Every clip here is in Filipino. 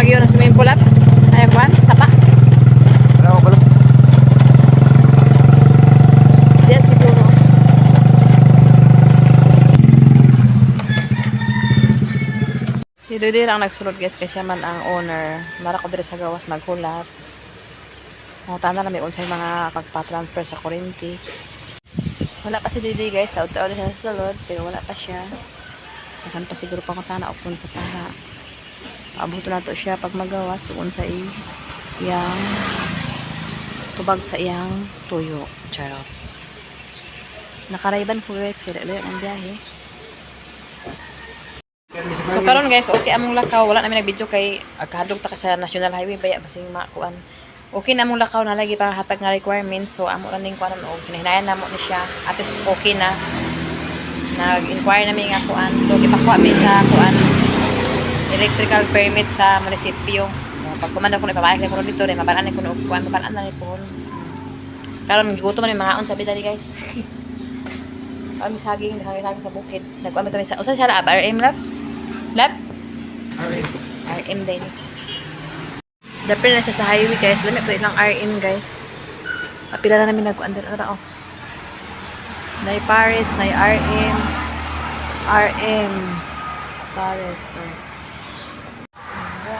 Baguio na swimming pool up. Ay, kwan, sapa. Ano ko lang? Diyan siguro. Si Dudy lang nagsulod guys kasi man ang owner. Mara ko diri sa gawas naghulat. Nangutan na namin unsay mga pagpa-transfer sa kuryente. Wala pa si Dudy guys. Taon-taon siya sa sulod pero wala pa siya. Akan pa siguro pangutana o kung sa para. Abuto na to siya pag magawas tuon sa iyang tubag sa iyang tuyo. Charot. Nakarayban ko guys. Kaya layo ang biyahe. So karon guys, okay among lakaw, wala namin nag-video kay agkadlok ta sa National Highway baya basing makuan. Okay na among lakaw na lagi pa hatag nga requirements, so amo lang ning kuan og hinahinayan namo ni siya. At least okay na. Nag-inquire namin nga kuan. So gipakuha mi sa kuan electrical permit sa munisipyo. Pag kumanda ko na ipabayag ko dito, rin mabalaan ko og kuan, mabalaan na ni po. Karon gigutom man mga on sabi dali guys. Kami saging sa bukid. Nagkuan mi sa usa siya ra RM lab. Lab? RM din. Dapil na siya sa highway guys. Lamit pa ilang RM guys. Kapila na namin nag-under na oh. Nay Paris, nay RM. RM. Paris. So.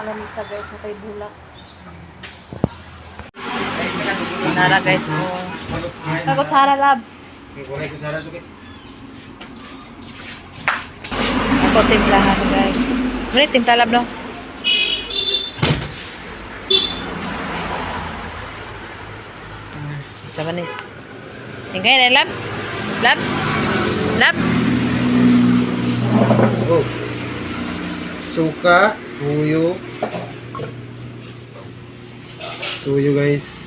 Alam isa guys na kay bulak. Nala guys oh. Kagot Sara lab. Ako timplahan guys. Muna timpla lab no? Sama nih. Tinggal ya lab? Lab? Lab? Oh. Suka, tuyo. Tuyo guys.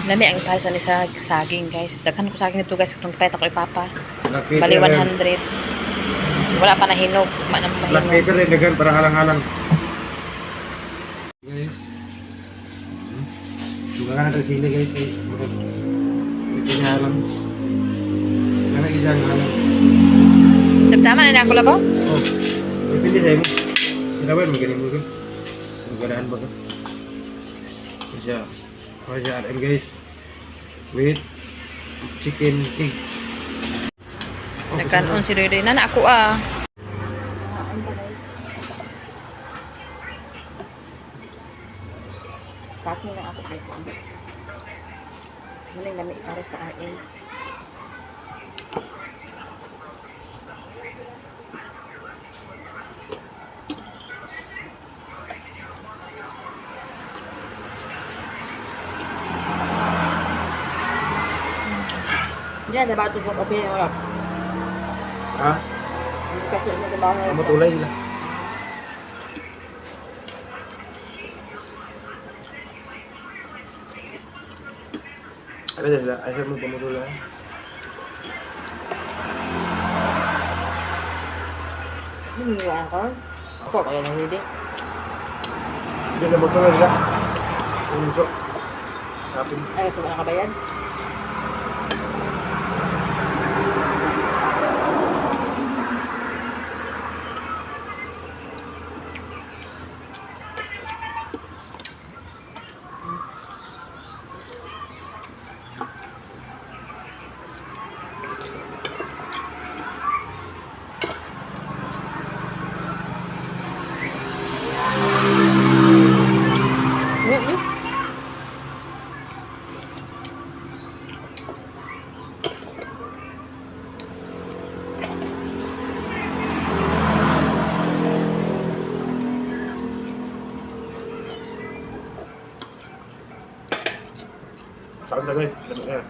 Lami ang price ni sa saging guys. Daghan ko saging nito guys kung kahit ako ipapa. Black Bali pepper 100. Wala pa nahinog. Black pepper rin dagan para halang-halang. Guys. Suka ka natin sili guys. Ito niya halang. Karena isang halang. Tama na ako labo? Oh. Pipili sa'yo mo. Sinawan, magaling mo ko. Magandaan ba ka? Siya. Para siya RM guys. With chicken egg. Nagkanon si Doy na ako ah. Sa akin lang ako dito. Maling lami para sa RM. Dia ada batu buat kopi yang orang. Ha? Kasi mo di ba? Matulay sila. Ano sila? Ayaw mo pamutulay. Ini ako. Ako kaya nang hindi. Hindi na matulay sila. Punuso. Kapin. Ay, ito ba nakabayad? Saan tagay? Lamig na.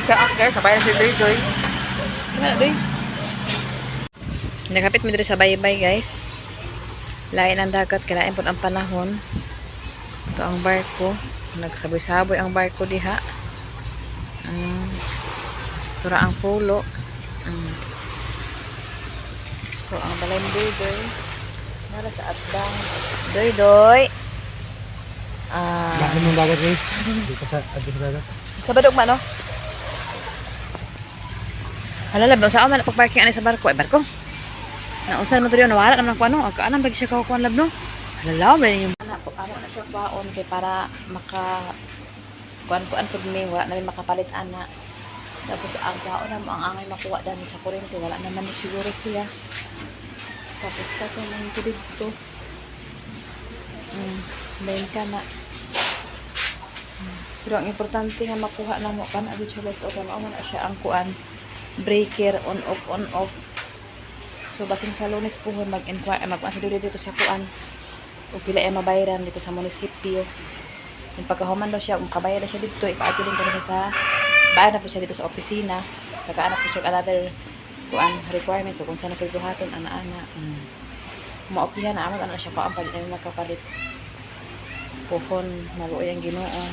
Kaak guys, sabay na si Doy Doy. Kaya Doy. Nakapit mi diri sa baybay guys. Lain ang dagat, kailain po ang panahon. Ito ang barko. Nagsaboy-saboy ang barko diha. Tura ang pulo. So, ang balay ni Doy Doy. Nara sa atbang. Doy Doy. Lahat ng dagat guys. Dito sa dagat. Sa badog man, no? Halalab, saan man pag-parking ani sa barko? Ay, barko. Naunsan mo to yun, nawala naman ako ano. Agkaanan, bagi siya kawakuan lab, no? Halalaw, ba yung anak ko. Ano na siya kwaon kay para kuan-kuan po may wala namin makapalit ana. Tapos ang kwaon na mo, ang angay makuha dami sa kurente. Wala naman ni siguro siya. Tapos kato nang ito dito. Main ka na. Pero ang importante nga makuha na mo kan agad siya guys, o kamo na siya ang kuan breaker on off. So basing sa Lunes po mag-inquire dito sa kuan o pila ay mabayaran dito sa munisipyo. Yung pagkahuman daw siya, kung kabayad na siya dito, ipaagi din ko na sa bayad na po siya dito sa opisina. Kakaanap po siya another kuan requirements, so kung saan na pagbuhaton ana-ana. Maopihan na amon ana siya pa ang palit na makapalit. Pohon maluoy ang Ginoo.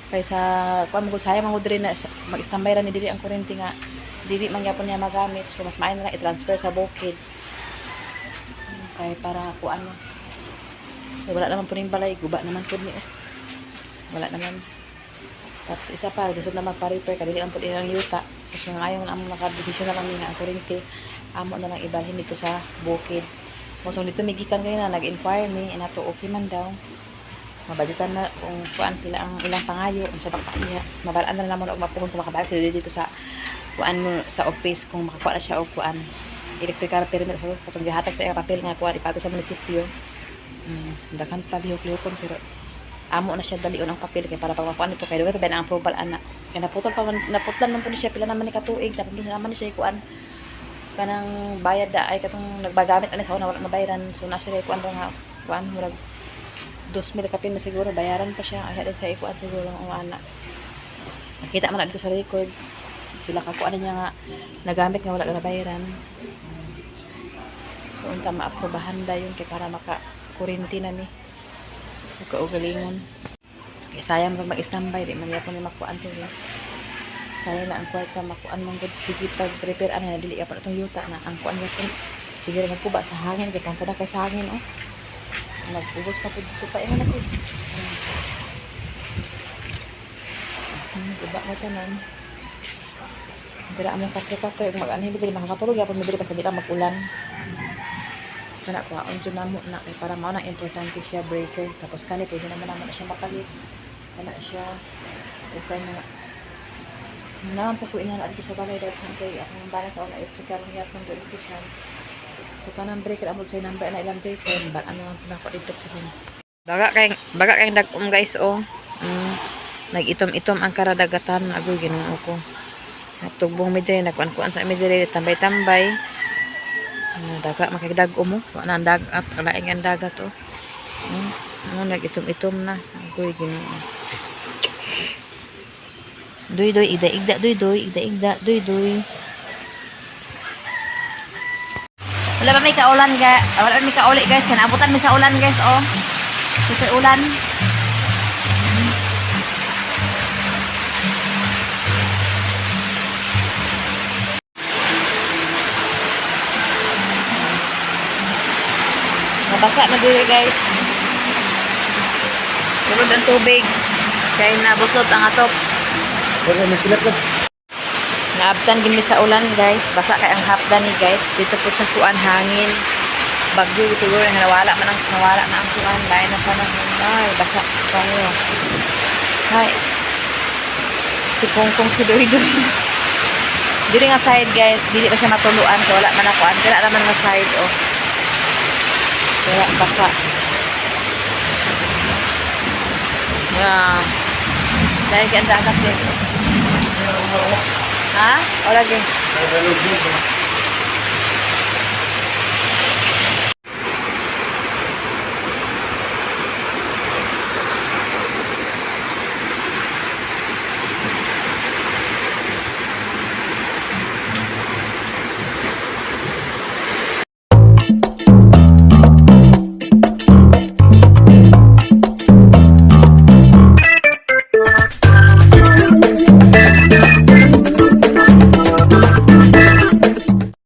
Kaysa kuan mo sayang man gud na mag-standby ra ni diri ang kuryente nga dili man gyapon niya magamit, so mas maayo na lang i-transfer sa bukid. Kay para kuan mo. Wala naman po ning balay, guba naman po ni. Wala naman. Tapos isa pa, gusto na magpa-repair kadili ang pud ilang yuta. So ngayon na among naka-desisyon na lang ni nga ang kuryente amo na lang ibalhin dito sa bukid. Kung dito migikan kayo na nag-inquire me and ato okay man daw. Mabalitan na kung kuan pila ang ilang pangayo unsa ba kaiya. Mabalaan na naman og mapuhon kung makabalik sila dito sa kuan mo sa office kung makakuha na siya og kuan electrical permit so katong gihatag sa iya papel nga kuan ipato sa munisipyo. Dakan pa lihok-lihokon pero amo na siya dalion ang papel kay para pagkuan nito kay dugay pa ang approval ana. Kay naputlan man po ni siya pila naman ni katuig tapos naman ni siya kuan kanang bayad da ay katong nagbagamit ani sa una wala mabayaran so na siya kuan nga kuan murag 2,000 kapin na siguro bayaran pa siya ay sa ikuan siguro ang ana. Nakita man na dito sa record pila ka kuan niya nga nagamit nga wala na bayaran. So unta maaprobahan da yun kay para maka kuryente na ni kaugalingon. Kay sayang pag mag-standby di man yapon ni makuan to. Sayang na ang kwarta makuan man gud sige pag repair ana na dili pa itong yuta na ang kuan yapon sige magkuba sa hangin kay tanto na kay sa hangin oh. Nagubos na po dito pa na po. Iba mo tanan. Dira among kakre-kakre mag-anhin dili makakatulog yapon mo diri pa sa dira mag-ulan. Kana ko unsa namo na kay para mao na importante siya breaker tapos kani pwede naman na siya makalit. Kana siya okay na. Naman po ko inana dito sa balay dahil kay akong balance sa electrical niya from the electrician. So kanang breaker amod say number na ilang breaker ba ano na ko dito po. Baga kay dagom guys oh. Nag-itom-itom ang karadagatan agoy Ginoo ko. Natugbong mi dire nagkuan-kuan sa mi dire tambay-tambay. Daga makigdagom mo. Wa na ang dagat, kalaing ang dagat oh. Nag-itom-itom na agoy Ginoo. Doy-doy igda-igda doy-doy igda-igda doy-doy. Wala pa may kaulan wala pa may kauli guys, kanaabutan mi sa ulan guys oh. Sa ulan. Nabasa na dili guys. Sulod ang tubig. Kaya nabusot ang atop. Wala na sila ko. Naabtan gini sa ulan guys, basa kay ang hapdan ni guys. Dito po sa kuan hangin. Bagyo siguro nga nawala na ang kuan, lain na panahon. Ay, basa kayo. Hay. Tipongkong si Doy-Doy. Dili nga side guys, dili pa siya matuluan kay wala man na kuan. Dira naman nga side oh. Kaya basa. Dahil kaya ang dagat guys. Ha? O lagi.